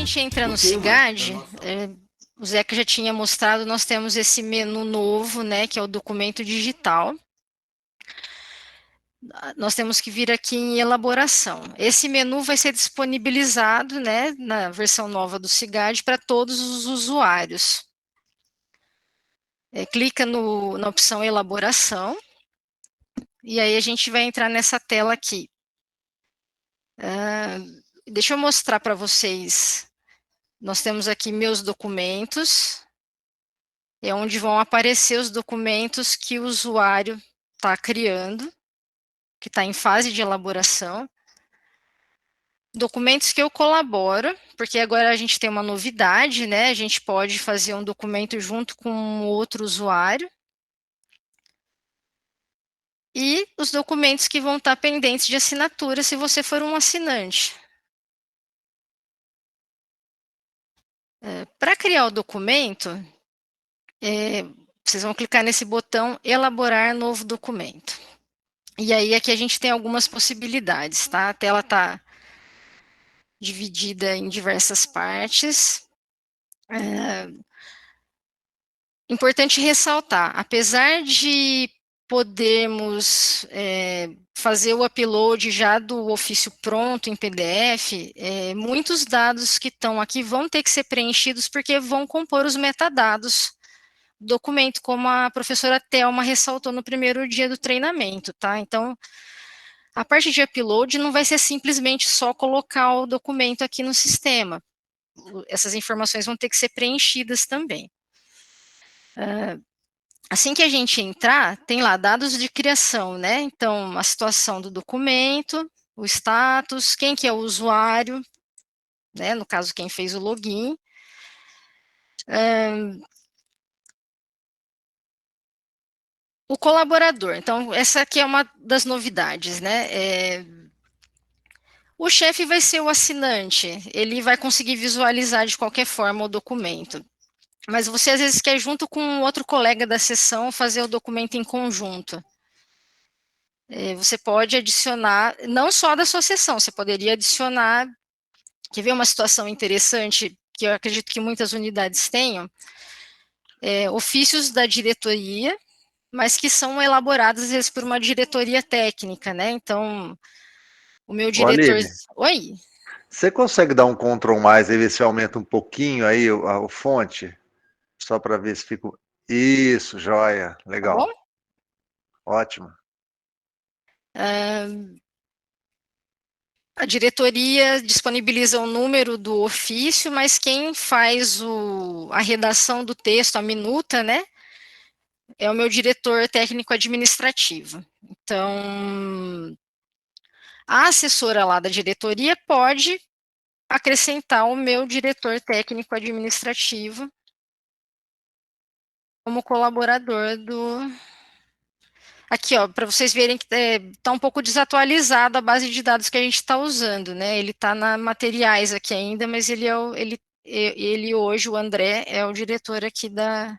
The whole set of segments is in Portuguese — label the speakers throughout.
Speaker 1: gente entra no Cigad, o Zeca já tinha mostrado, nós temos esse menu novo, né, que é o documento digital. Nós temos que vir aqui em elaboração. Esse menu vai ser disponibilizado, né, na versão nova do Cigad para todos os usuários. Clica na opção elaboração, e aí a gente vai entrar nessa tela aqui. Deixa eu mostrar para vocês. Nós temos aqui meus documentos, é onde vão aparecer os documentos que o usuário está criando, que está em fase de elaboração. Documentos que eu colaboro, porque agora a gente tem uma novidade, né? A gente pode fazer um documento junto com outro usuário. E os documentos que vão estar pendentes de assinatura se você for um assinante. Para criar o documento, vocês vão clicar nesse botão elaborar novo documento. E aí aqui a gente tem algumas possibilidades, tá? A tela está dividida em diversas partes. Importante ressaltar, apesar de podermos fazer o upload já do ofício pronto em PDF, muitos dados que estão aqui vão ter que ser preenchidos porque vão compor os metadados do documento, como a professora Thelma ressaltou no primeiro dia do treinamento, tá? Então, a parte de upload não vai ser simplesmente só colocar o documento aqui no sistema. Essas informações vão ter que ser preenchidas também. Assim que a gente entrar, tem lá dados de criação, né? Então, a situação do documento, o status, quem que é o usuário, né? No caso, quem fez o login. O colaborador. Então, essa aqui é uma das novidades, né? O chefe vai ser o assinante, ele vai conseguir visualizar de qualquer forma o documento. Mas você às vezes quer junto com outro colega da sessão fazer o documento em conjunto. Você pode adicionar, não só da sua sessão, você poderia adicionar, quer ver uma situação interessante, que eu acredito que muitas unidades tenham, ofícios da diretoria, mas que são elaborados às vezes por uma diretoria técnica, né? Então, o meu
Speaker 2: Ô,
Speaker 1: diretor...
Speaker 2: Aline,
Speaker 1: Oi?
Speaker 2: você consegue dar um Ctrl mais e ver se aumenta um pouquinho aí o fonte? Só para ver se fica... Isso, joia,
Speaker 1: Tá bom?
Speaker 2: legal. Ótimo.
Speaker 1: A diretoria disponibiliza o número do ofício, mas quem faz a redação do texto, a minuta, né, é o meu diretor técnico administrativo. Então, a assessora lá da diretoria pode acrescentar o meu diretor técnico administrativo como colaborador do... Aqui, ó, para vocês verem que está um pouco desatualizado a base de dados que a gente está usando, né? Ele está na materiais aqui ainda, mas ele hoje, o André, é o diretor aqui da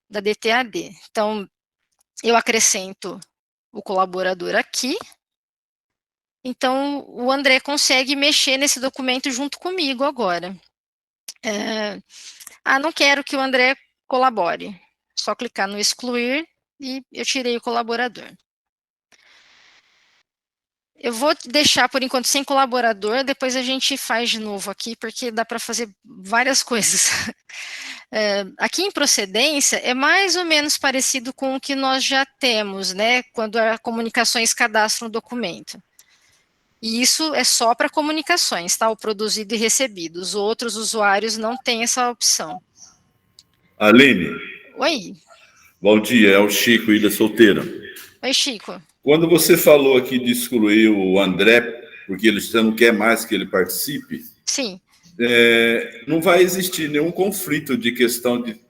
Speaker 1: DTAD. Então, eu acrescento o colaborador aqui. Então, o André consegue mexer nesse documento junto comigo agora. Não quero que o André colabore. Só clicar no excluir e eu tirei o colaborador. Eu vou deixar por enquanto sem colaborador, depois a gente faz de novo aqui, porque dá para fazer várias coisas. Aqui em procedência é mais ou menos parecido com o que nós já temos, né? Quando a comunicações cadastra um documento. E isso é só para comunicações, tá? O produzido e recebido. Os outros usuários não têm essa opção.
Speaker 3: Aline.
Speaker 1: Oi.
Speaker 3: Bom dia, é o Chico, Ilha Solteira.
Speaker 1: Oi, Chico.
Speaker 3: Quando você falou aqui de excluir o André, porque você não quer mais que ele participe,
Speaker 1: sim,
Speaker 3: não vai existir nenhum conflito de questão de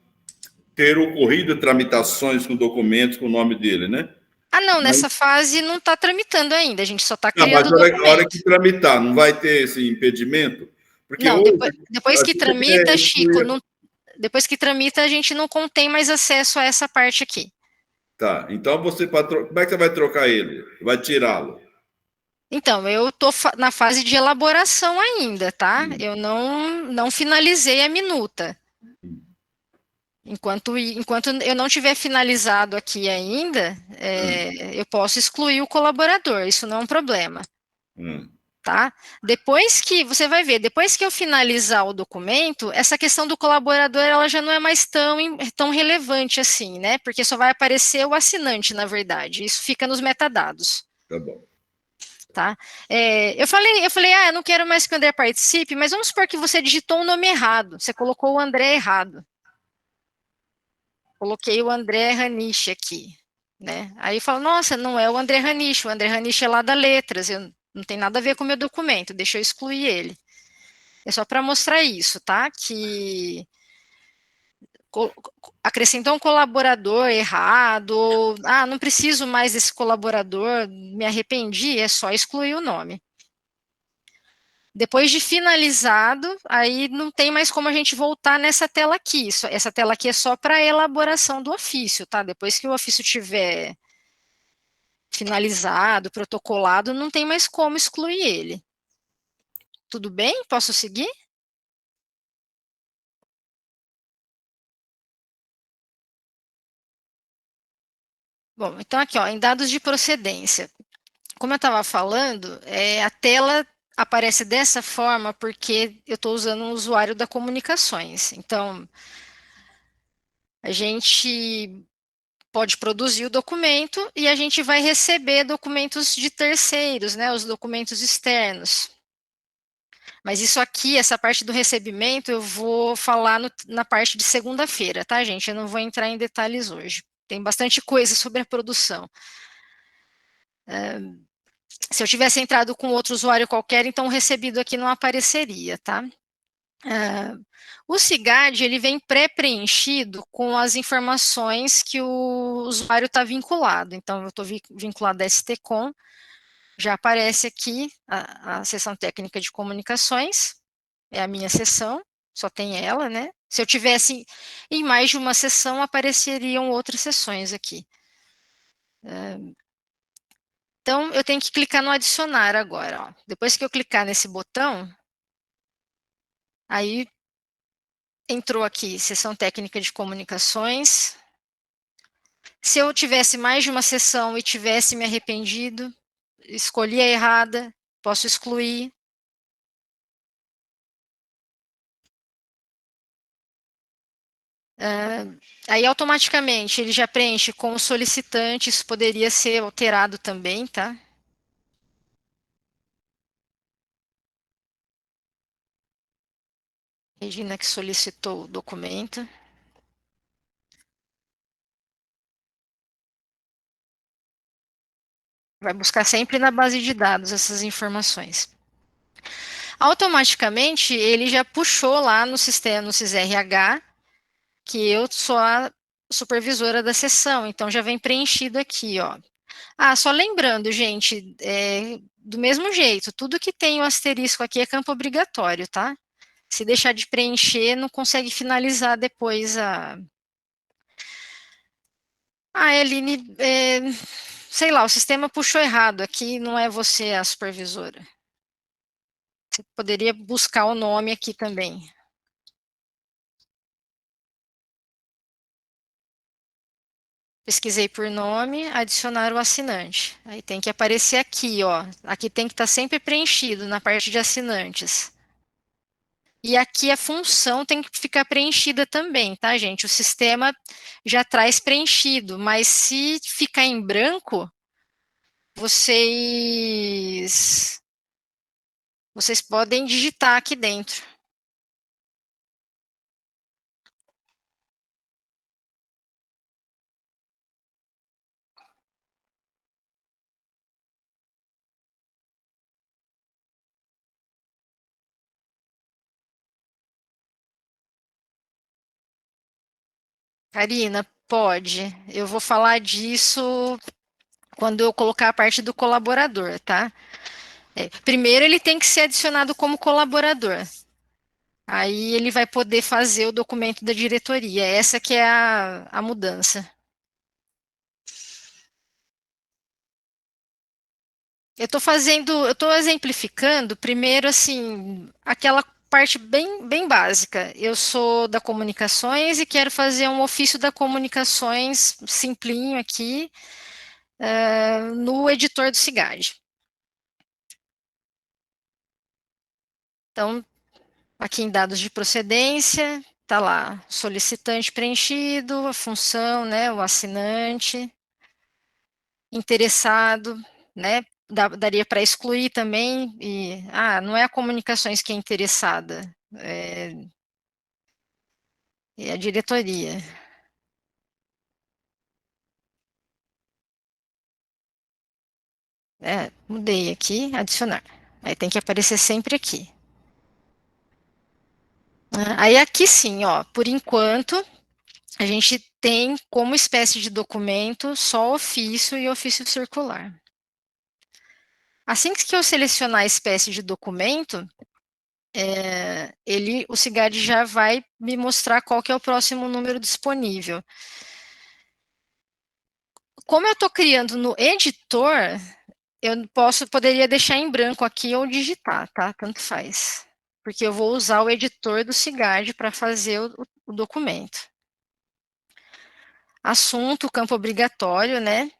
Speaker 3: ter ocorrido tramitações com documentos com o nome dele, né?
Speaker 1: não, nessa fase não está tramitando ainda, a gente só está criando
Speaker 3: mas
Speaker 1: o documento.
Speaker 3: a hora que tramitar, não vai ter esse impedimento? Porque
Speaker 1: não,
Speaker 3: hoje,
Speaker 1: depois que tramita, Chico, depois que tramita, a gente não tem mais acesso a essa parte aqui.
Speaker 3: Tá, então como é que você vai trocar ele? Vai tirá-lo?
Speaker 1: Então, eu estou na fase de elaboração ainda, tá? Eu não finalizei a minuta. Enquanto eu não tiver finalizado aqui ainda, eu posso excluir o colaborador, isso não é um problema, tá? Depois que, você vai ver, depois que eu finalizar o documento, essa questão do colaborador, ela já não é mais tão relevante assim, né? Porque só vai aparecer o assinante, na verdade, isso fica nos metadados.
Speaker 3: Tá bom.
Speaker 1: Tá? Eu falei, eu não quero mais que o André participe, mas vamos supor que você digitou o nome errado, você colocou o André errado. Coloquei o André Raniche aqui, né? Aí fala, nossa, não é o André Raniche, o André Raniche é lá da Letras, não tem nada a ver com o meu documento, deixa eu excluir ele. É só para mostrar isso, tá? Que acrescentou um colaborador errado, ou, não preciso mais desse colaborador, me arrependi, é só excluir o nome. Depois de finalizado, aí não tem mais como a gente voltar nessa tela aqui. Essa tela aqui é só para a elaboração do ofício, tá? Depois que o ofício tiver finalizado, protocolado, não tem mais como excluir ele. Tudo bem? Posso seguir? Bom, então aqui, ó, em dados de procedência. Como eu estava falando, a tela aparece dessa forma porque eu estou usando um usuário da comunicações. Então, a gente pode produzir o documento e a gente vai receber documentos de terceiros, né, os documentos externos. Mas isso aqui, essa parte do recebimento, eu vou falar na parte de segunda-feira, tá, gente? Eu não vou entrar em detalhes hoje. Tem bastante coisa sobre a produção. Se eu tivesse entrado com outro usuário qualquer, então o recebido aqui não apareceria, tá? O SIGAD, ele vem pré-preenchido com as informações que o usuário está vinculado. Então, eu estou vinculado a STCOM, já aparece aqui a seção técnica de comunicações, é a minha seção, só tem ela, né? Se eu tivesse em mais de uma seção, apareceriam outras seções aqui. Então, eu tenho que clicar no adicionar agora. Ó. Depois que eu clicar nesse botão, aí entrou aqui, seção técnica de comunicações. Se eu tivesse mais de uma sessão e tivesse me arrependido, escolhi a errada, posso excluir. Aí automaticamente ele já preenche com o solicitante, isso poderia ser alterado também, tá? Regina que solicitou o documento. Vai buscar sempre na base de dados essas informações. Automaticamente ele já puxou lá no sistema, no SysRH, que eu sou a supervisora da sessão, então já vem preenchido aqui, ó. Só lembrando, gente, do mesmo jeito, tudo que tem o asterisco aqui é campo obrigatório, tá? Se deixar de preencher, não consegue finalizar depois a. Eline, sei lá, o sistema puxou errado aqui, não é você a supervisora. Você poderia buscar o nome aqui também. Pesquisei por nome, adicionar o assinante. Aí tem que aparecer aqui, ó. Aqui tem que estar sempre preenchido na parte de assinantes. E aqui a função tem que ficar preenchida também, tá, gente? O sistema já traz preenchido, mas se ficar em branco, vocês podem digitar aqui dentro. Karina, pode. Eu vou falar disso quando eu colocar a parte do colaborador, tá? Primeiro ele tem que ser adicionado como colaborador. Aí ele vai poder fazer o documento da diretoria. Essa que é a mudança. eu estou exemplificando primeiro assim, aquela parte bem básica. Eu sou da comunicações e quero fazer um ofício da comunicações simplinho aqui, no editor do Cigad. Então, aqui em dados de procedência, tá lá, solicitante preenchido, a função, né, o assinante, interessado, né, daria para excluir também, não é a comunicações que é interessada, é a diretoria. Mudei aqui, adicionar. Aí tem que aparecer sempre aqui. Aí aqui sim, ó, por enquanto, a gente tem como espécie de documento só ofício e ofício circular. Assim que eu selecionar a espécie de documento, o Cigad já vai me mostrar qual que é o próximo número disponível. Como eu estou criando no editor, eu poderia deixar em branco aqui ou digitar, tá? Tanto faz. Porque eu vou usar o editor do Cigad para fazer o documento. Assunto, campo obrigatório, né?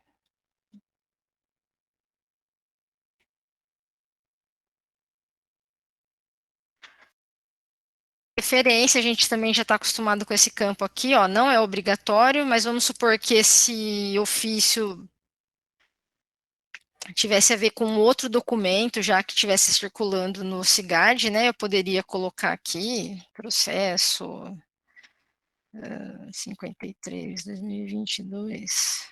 Speaker 1: Referência, a gente também já está acostumado com esse campo aqui, ó, não é obrigatório, mas vamos supor que esse ofício tivesse a ver com outro documento, já que estivesse circulando no Cigad, né? Eu poderia colocar aqui, processo 53, 2022.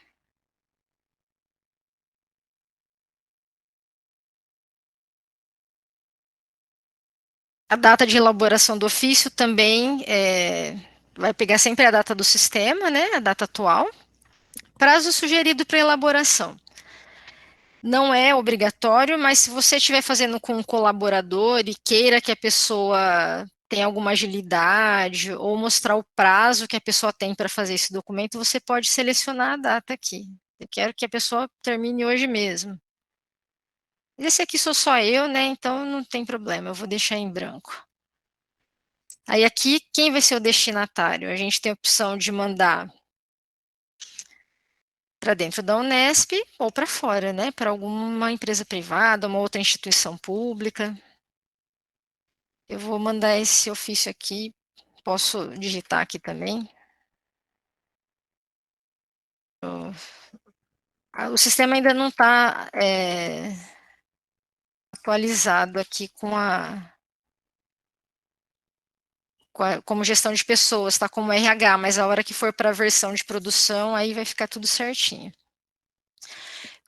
Speaker 1: A data de elaboração do ofício também vai pegar sempre a data do sistema, né? A data atual. Prazo sugerido para elaboração. Não é obrigatório, mas se você estiver fazendo com um colaborador e queira que a pessoa tenha alguma agilidade ou mostrar o prazo que a pessoa tem para fazer esse documento, você pode selecionar a data aqui. Eu quero que a pessoa termine hoje mesmo. Esse aqui sou só eu, né? Então não tem problema, eu vou deixar em branco. Aí aqui, quem vai ser o destinatário? A gente tem a opção de mandar para dentro da Unesp ou para fora, né? Para alguma empresa privada, uma outra instituição pública. Eu vou mandar esse ofício aqui. Posso digitar aqui também. O sistema ainda não está atualizado aqui como gestão de pessoas, está como RH, mas a hora que for para a versão de produção, aí vai ficar tudo certinho.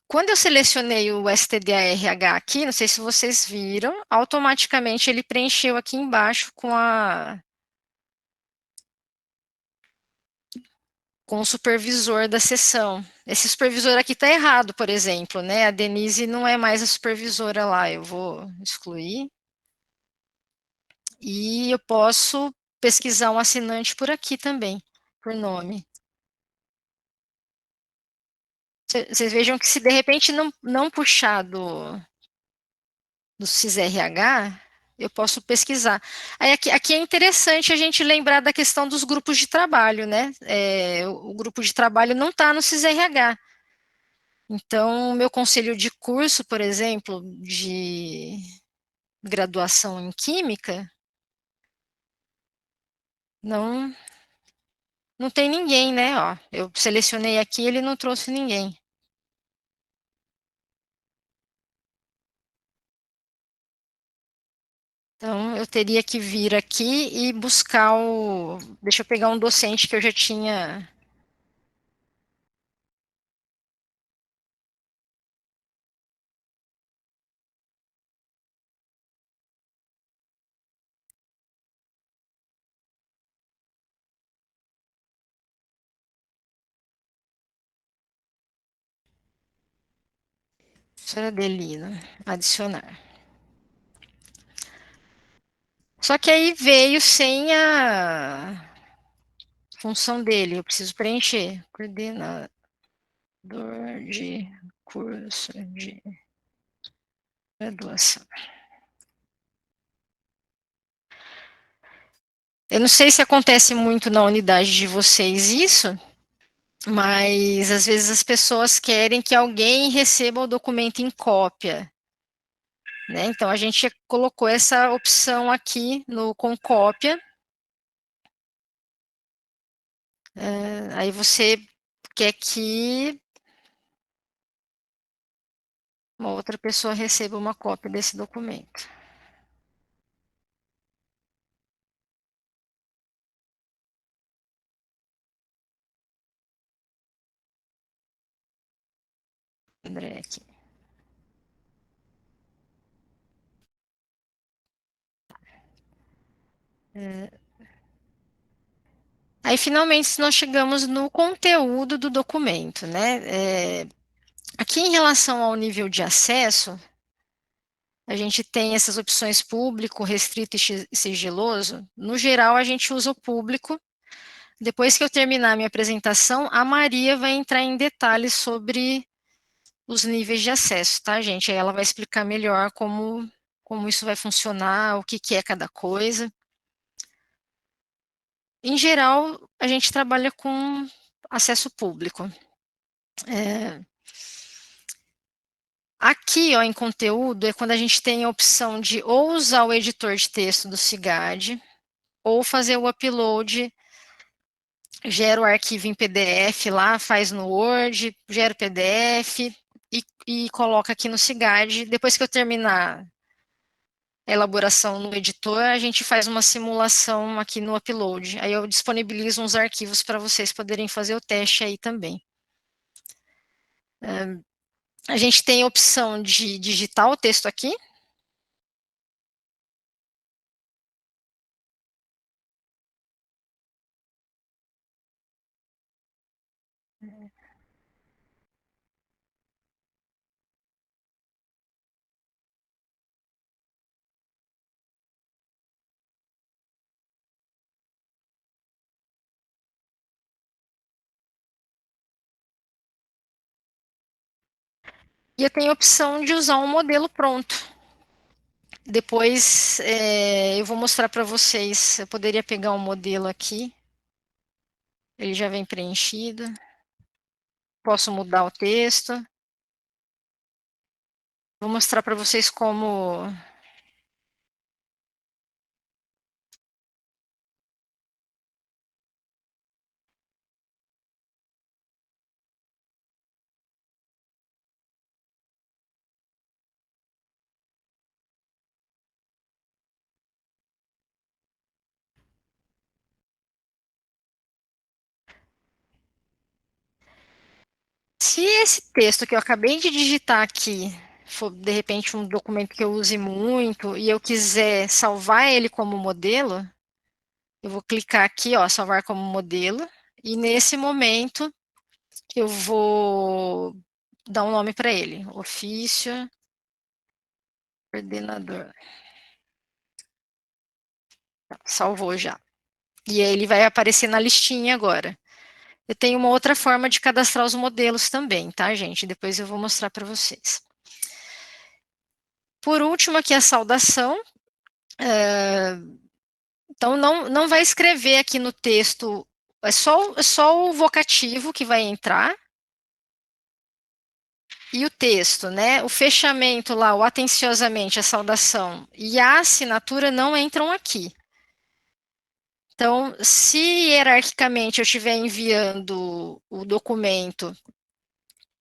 Speaker 1: Quando eu selecionei o STDA-RH aqui, não sei se vocês viram, automaticamente ele preencheu aqui embaixo com o supervisor da sessão. Esse supervisor aqui está errado, por exemplo, né? A Denise não é mais a supervisora lá, eu vou excluir. E eu posso pesquisar um assinante por aqui também, por nome. Vocês vejam que se de repente não puxar do CIS-RH, eu posso pesquisar. Aí aqui é interessante a gente lembrar da questão dos grupos de trabalho, né? O grupo de trabalho não está no CIS-RH. Então, o meu conselho de curso, por exemplo, de graduação em Química, não, não tem ninguém, né? Ó, eu selecionei aqui, ele não trouxe ninguém. Então, eu teria que vir aqui e buscar o. Deixa eu pegar um docente que eu já tinha. Professora Adelina, adicionar. Só que aí veio sem a função dele, eu preciso preencher. Coordenador de curso de Graduação. Eu não sei se acontece muito na unidade de vocês isso, mas às vezes as pessoas querem que alguém receba o documento em cópia, né? Então a gente colocou essa opção aqui no com cópia. Aí você quer que uma outra pessoa receba uma cópia desse documento. André aqui. Aí, finalmente, nós chegamos no conteúdo do documento, né? Aqui, em relação ao nível de acesso, a gente tem essas opções público, restrito e sigiloso. No geral, a gente usa o público. Depois que eu terminar a minha apresentação, a Maria vai entrar em detalhes sobre os níveis de acesso, tá, gente? Aí ela vai explicar melhor como isso vai funcionar, o que é cada coisa. Em geral, a gente trabalha com acesso público. Aqui, ó, em conteúdo, é quando a gente tem a opção de ou usar o editor de texto do Cigad, ou fazer o upload, gera o arquivo em PDF lá, faz no Word, gera o PDF e coloca aqui no Cigad. Depois que eu terminar a elaboração no editor, a gente faz uma simulação aqui no upload. Aí eu disponibilizo uns arquivos para vocês poderem fazer o teste aí também. A gente tem a opção de digitar o texto aqui. E eu tenho a opção de usar um modelo pronto. Depois eu vou mostrar para vocês. Eu poderia pegar um modelo aqui. Ele já vem preenchido. Posso mudar o texto. Vou mostrar para vocês como. Se esse texto que eu acabei de digitar aqui for, de repente, um documento que eu use muito e eu quiser salvar ele como modelo, eu vou clicar aqui, ó, salvar como modelo, e nesse momento eu vou dar um nome para ele, ofício coordenador. Salvou já. E aí ele vai aparecer na listinha agora. Eu tenho uma outra forma de cadastrar os modelos também, tá, gente? Depois eu vou mostrar para vocês. Por último, aqui a saudação. Então, não vai escrever aqui no texto, é só o vocativo que vai entrar. E o texto, né? O fechamento lá, o atenciosamente, a saudação e a assinatura não entram aqui. Então, se hierarquicamente eu estiver enviando o documento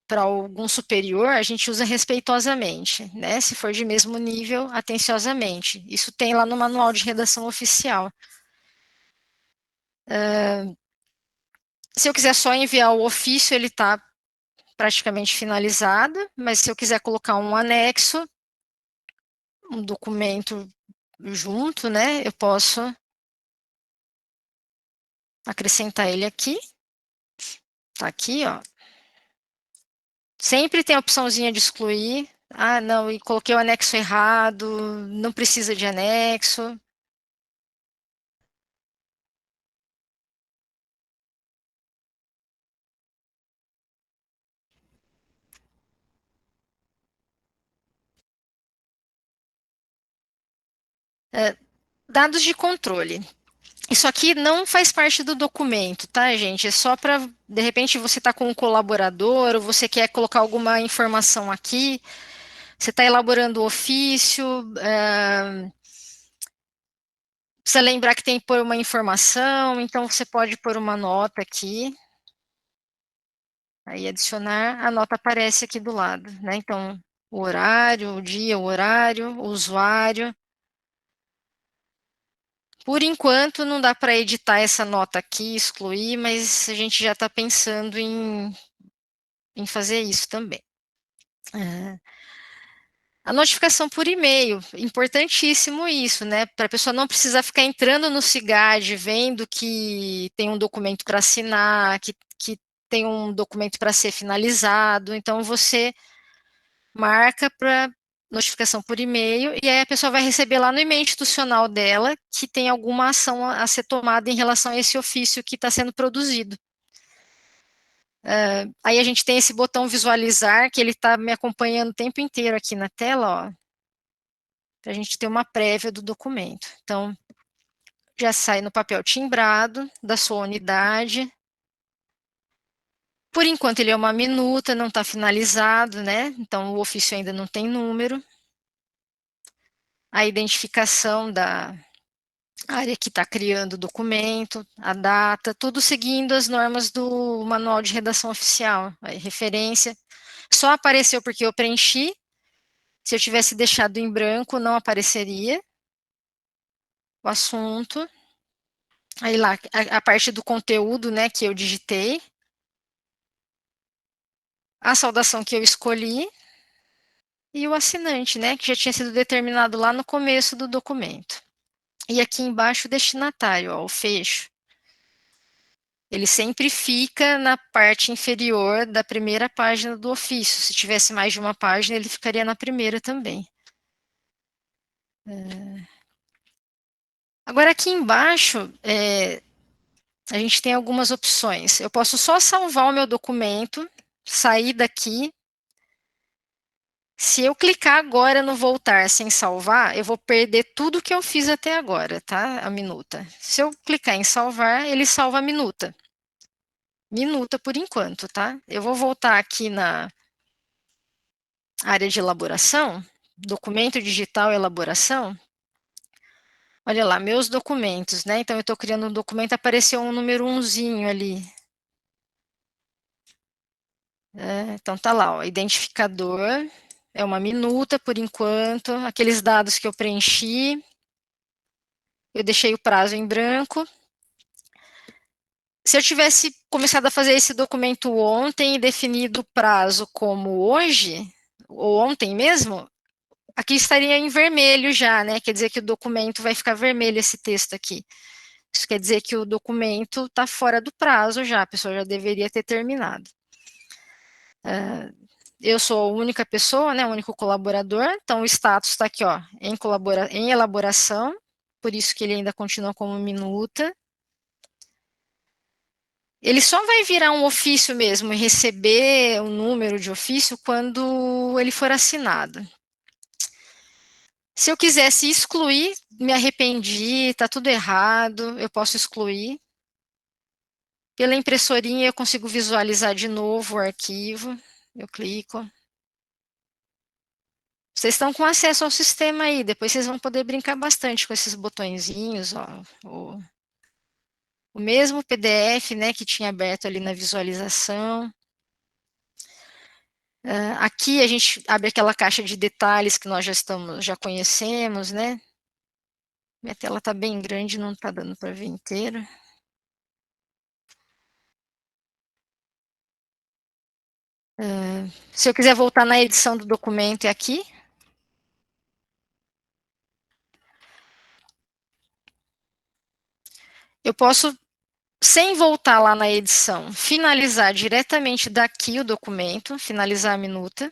Speaker 1: para algum superior, a gente usa respeitosamente, né? Se for de mesmo nível, atenciosamente. Isso tem lá no manual de redação oficial. Se eu quiser só enviar o ofício, ele está praticamente finalizado, mas se eu quiser colocar um anexo, um documento junto, né? Eu posso acrescentar ele aqui. Tá aqui, ó. Sempre tem a opçãozinha de excluir. Ah, não, e coloquei o anexo errado, não precisa de anexo. Dados de controle. Isso aqui não faz parte do documento, tá, gente? É só para, de repente, você está com um colaborador, ou você quer colocar alguma informação aqui, você está elaborando o ofício, precisa lembrar que tem que pôr uma informação, então você pode pôr uma nota aqui. Aí adicionar, a nota aparece aqui do lado, né? Então, o horário, o dia, o horário, o usuário. Por enquanto, não dá para editar essa nota aqui, excluir, mas a gente já está pensando em fazer isso também. A notificação por e-mail, importantíssimo isso, né? Para a pessoa não precisar ficar entrando no Cigad, vendo que tem um documento para assinar, que tem um documento para ser finalizado. Então, você marca para notificação por e-mail, e aí a pessoa vai receber lá no e-mail institucional dela que tem alguma ação a ser tomada em relação a esse ofício que está sendo produzido. Aí a gente tem esse botão visualizar, que ele está me acompanhando o tempo inteiro aqui na tela, ó, para a gente ter uma prévia do documento. Então, já sai no papel timbrado da sua unidade. Por enquanto, ele é uma minuta, não está finalizado, né? Então, o ofício ainda não tem número. A identificação da área que está criando o documento, a data, tudo seguindo as normas do Manual de Redação Oficial. A referência só apareceu porque eu preenchi. Se eu tivesse deixado em branco, não apareceria o assunto. Aí lá, a parte do conteúdo, né, que eu digitei. A saudação que eu escolhi. E o assinante, né, que já tinha sido determinado lá no começo do documento. E aqui embaixo o destinatário, ó, o fecho. Ele sempre fica na parte inferior da primeira página do ofício. Se tivesse mais de uma página, ele ficaria na primeira também. Agora, aqui embaixo, a gente tem algumas opções. Eu posso só salvar o meu documento, sair daqui. Se eu clicar agora no voltar sem salvar, eu vou perder tudo que eu fiz até agora, tá? A minuta. Se eu clicar em salvar, ele salva a minuta. Minuta por enquanto, tá? Eu vou voltar aqui na área de elaboração, documento digital elaboração. Olha lá, meus documentos, né? Então, eu estou criando um documento, apareceu um número 1zinho ali. Então, tá lá, ó, identificador, é uma minuta por enquanto, aqueles dados que eu preenchi, eu deixei o prazo em branco. Se eu tivesse começado a fazer esse documento ontem e definido o prazo como hoje, ou ontem mesmo, aqui estaria em vermelho já, né? Quer dizer que o documento vai ficar vermelho esse texto aqui. Isso quer dizer que o documento está fora do prazo já, a pessoa já deveria ter terminado. Eu sou a única pessoa, né, o único colaborador, então o status está aqui, ó, em elaboração, por isso que ele ainda continua como minuta. Ele só vai virar um ofício mesmo e receber um número de ofício quando ele for assinado. Se eu quisesse excluir, me arrependi, está tudo errado, eu posso excluir. Pela impressorinha eu consigo visualizar de novo o arquivo, eu clico. Vocês estão com acesso ao sistema aí, depois vocês vão poder brincar bastante com esses botõezinhos, ó. O mesmo PDF, né, que tinha aberto ali na visualização. Aqui a gente abre aquela caixa de detalhes que nós já conhecemos, né? Minha tela está bem grande, não está dando para ver inteira. Se eu quiser voltar na edição do documento, é aqui. Eu posso, sem voltar lá na edição, finalizar diretamente daqui o documento, finalizar a minuta.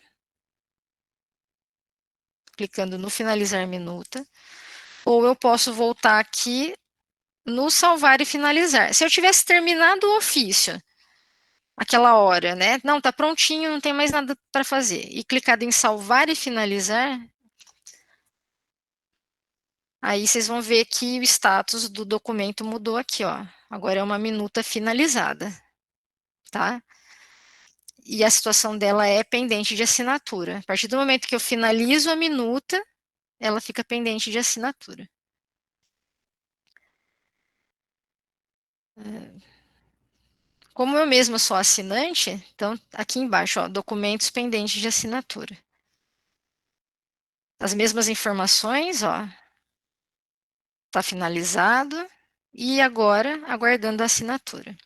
Speaker 1: Clicando no finalizar minuta. Ou eu posso voltar aqui no salvar e finalizar. Se eu tivesse terminado o ofício, aquela hora, né? Não, tá prontinho, não tem mais nada para fazer. E clicado em salvar e finalizar, Aí vocês vão ver que o status do documento mudou aqui, ó. Agora é uma minuta finalizada, tá? E a situação dela é pendente de assinatura. A partir do momento que eu finalizo a minuta, ela fica pendente de assinatura. Como eu mesma sou assinante, então aqui embaixo, ó, documentos pendentes de assinatura. As mesmas informações, ó, está finalizado e agora aguardando a assinatura.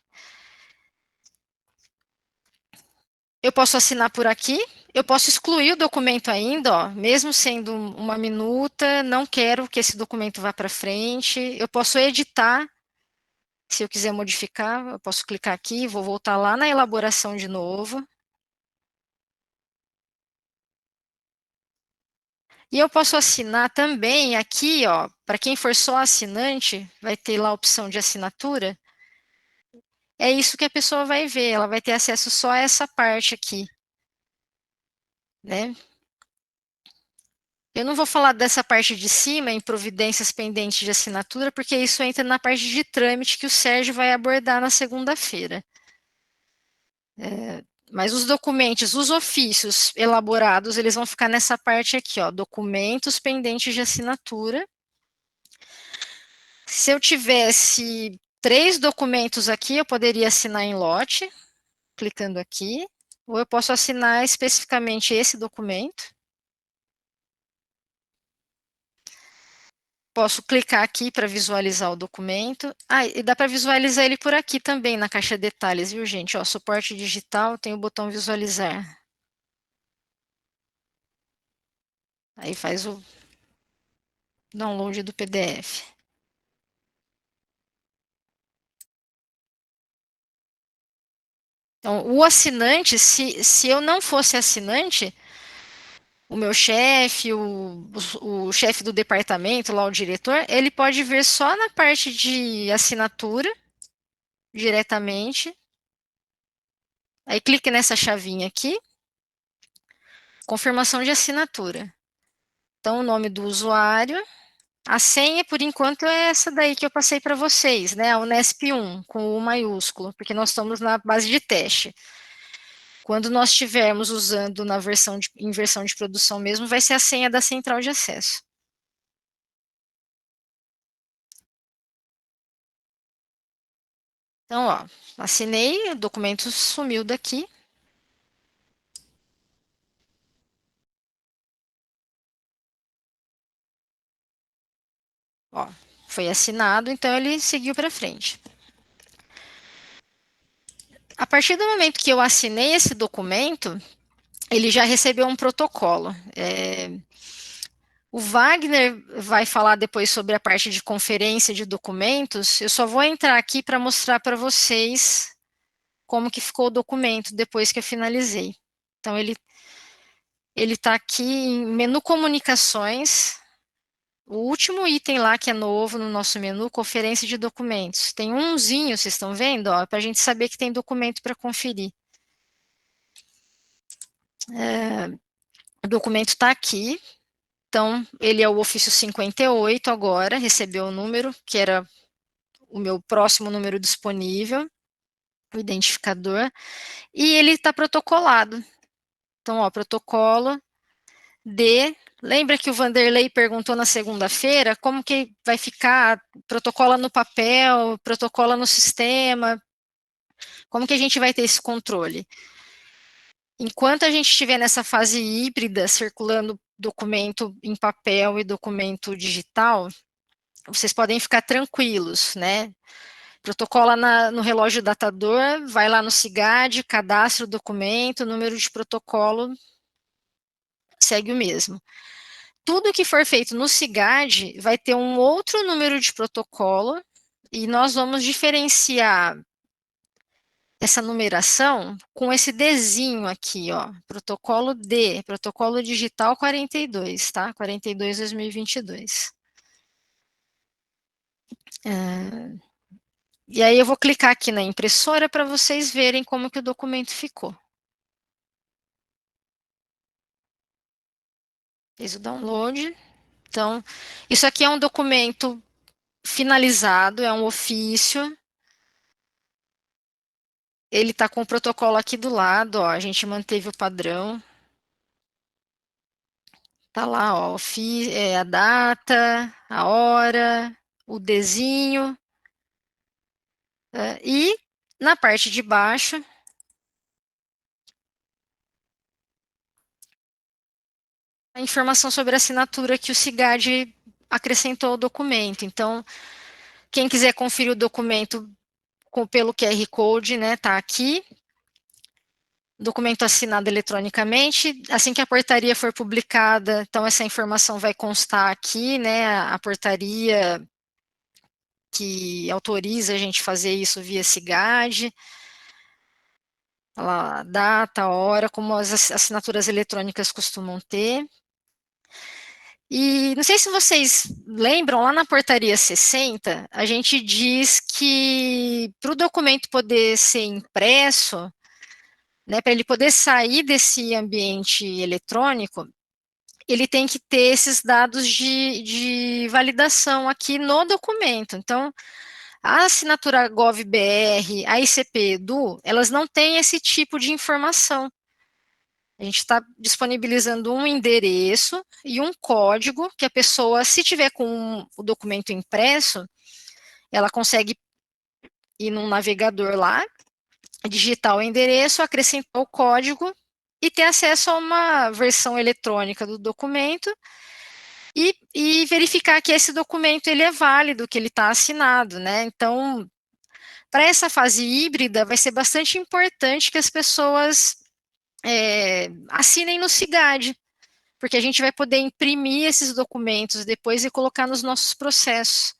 Speaker 1: Eu posso assinar por aqui, eu posso excluir o documento ainda, ó, mesmo sendo uma minuta, não quero que esse documento vá para frente. Eu posso editar, se eu quiser modificar, eu posso clicar aqui, vou voltar lá na elaboração de novo. E eu posso assinar também aqui, ó, para quem for só assinante, vai ter lá a opção de assinatura. É isso que a pessoa vai ver, ela vai ter acesso só a essa parte aqui, né? Eu não vou falar dessa parte de cima, em providências pendentes de assinatura, porque isso entra na parte de trâmite que o Sérgio vai abordar na segunda-feira. Mas os documentos, os ofícios elaborados, eles vão ficar nessa parte aqui, ó, documentos pendentes de assinatura. Se eu tivesse 3 documentos aqui, eu poderia assinar em lote, clicando aqui, ou eu posso assinar especificamente esse documento. Posso clicar aqui para visualizar o documento. Ah, e dá para visualizar ele por aqui também, na caixa de detalhes, viu, gente? Ó, suporte digital, tem o botão visualizar. Aí faz o download do PDF. Então, o assinante, se eu não fosse assinante, o meu chefe, o chefe do departamento, lá o diretor, ele pode ver só na parte de assinatura, diretamente. Aí clique nessa chavinha aqui, confirmação de assinatura. Então, o nome do usuário, a senha, por enquanto, é essa daí que eu passei para vocês, né? A Unesp 1, com U maiúsculo, porque nós estamos na base de teste. Quando nós estivermos usando em versão de produção mesmo, vai ser a senha da central de acesso. Então, ó, assinei, o documento sumiu daqui. Ó, foi assinado, então ele seguiu para frente. A partir do momento que eu assinei esse documento, ele já recebeu um protocolo. O Wagner vai falar depois sobre a parte de conferência de documentos. Eu só vou entrar aqui para mostrar para vocês como que ficou o documento depois que eu finalizei. Então, ele está aqui em menu comunicações. O último item lá que é novo no nosso menu, conferência de documentos. Tem umzinho, vocês estão vendo? Para a gente saber que tem documento para conferir. O documento está aqui. Então, ele é o ofício 58 agora, recebeu o número, que era o meu próximo número disponível, o identificador, e ele está protocolado. Então, ó, protocolo de. Lembra que o Vanderlei perguntou na segunda-feira como que vai ficar? Protocola no papel, protocola no sistema. Como que a gente vai ter esse controle? Enquanto a gente estiver nessa fase híbrida, circulando documento em papel e documento digital, vocês podem ficar tranquilos, né? Protocola no relógio datador, vai lá no CIGAD, cadastra o documento, o número de protocolo segue o mesmo. Tudo que for feito no CIGAD vai ter um outro número de protocolo e nós vamos diferenciar essa numeração com esse Dzinho aqui, ó, protocolo D, protocolo digital 42, tá? 42/2022. E aí eu vou clicar aqui na impressora para vocês verem como que o documento ficou. Fez o download. Então, isso aqui é um documento finalizado, é um ofício. Ele está com o protocolo aqui do lado, ó, a gente manteve o padrão. Tá lá, ó, a data, a hora, o desenho. E na parte de baixo, a informação sobre a assinatura que o CIGAD acrescentou ao documento. Então, quem quiser conferir o documento pelo QR Code, né, tá aqui. Documento assinado eletronicamente. Assim que a portaria for publicada, então essa informação vai constar aqui, né, a portaria que autoriza a gente fazer isso via CIGAD. A data, a hora, como as assinaturas eletrônicas costumam ter. E não sei se vocês lembram, lá na portaria 60, a gente diz que para o documento poder ser impresso, né, para ele poder sair desse ambiente eletrônico, ele tem que ter esses dados de validação aqui no documento. Então, a assinatura GovBR, a ICP Edu, elas não têm esse tipo de informação. A gente está disponibilizando um endereço e um código que a pessoa, se tiver com o documento impresso, ela consegue ir num navegador lá, digitar o endereço, acrescentar o código e ter acesso a uma versão eletrônica do documento e verificar que esse documento ele é válido, que ele está assinado, né? Então, para essa fase híbrida, vai ser bastante importante que as pessoas assinem no CIGAD, porque a gente vai poder imprimir esses documentos depois e colocar nos nossos processos.